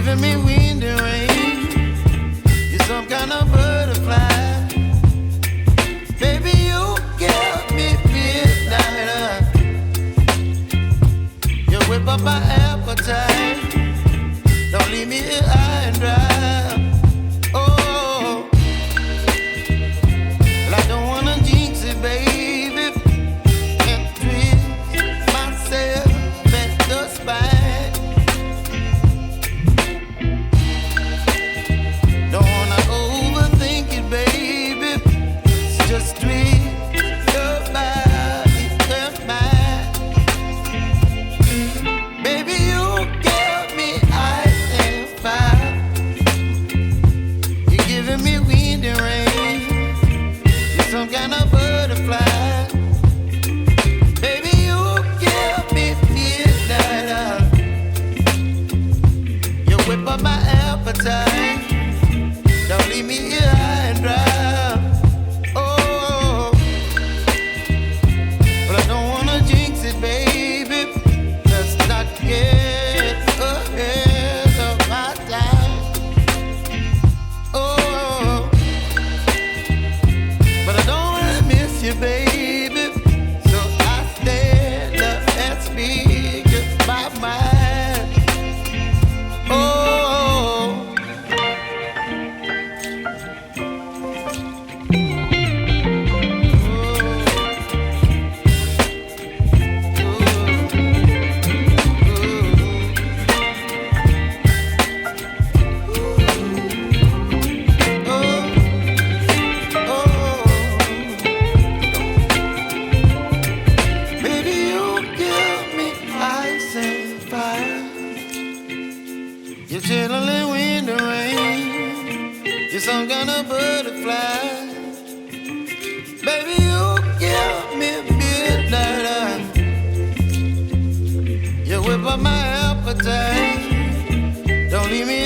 giving me wind and rain. You're some kind of butterfly. Baby, you give me midnight. You whip up my appetite. Don't leave me here high and dry. Oh, well, I don't wanna jinx it, baby, and twist myself at the spine. Don't wanna overthink it, baby. It's just twist your body and mine. Baby, you give me ice and fire. You're giving me wind and rain. You're some kind of butterfly. Baby, you give me midnight. You whip up my appetite. Don't leave me here high and dry. Oh, but I don't wanna jinx it, baby. Let's not get ahead of my time. Oh, but I don't wanna miss you, baby. So I stand up and speak my mind. Oh. Baby, you give me ice and fire. You're chilling wind and rain. You're some kind of butterfly. Baby, you give me midnight. You whip up my appetite. Don't leave me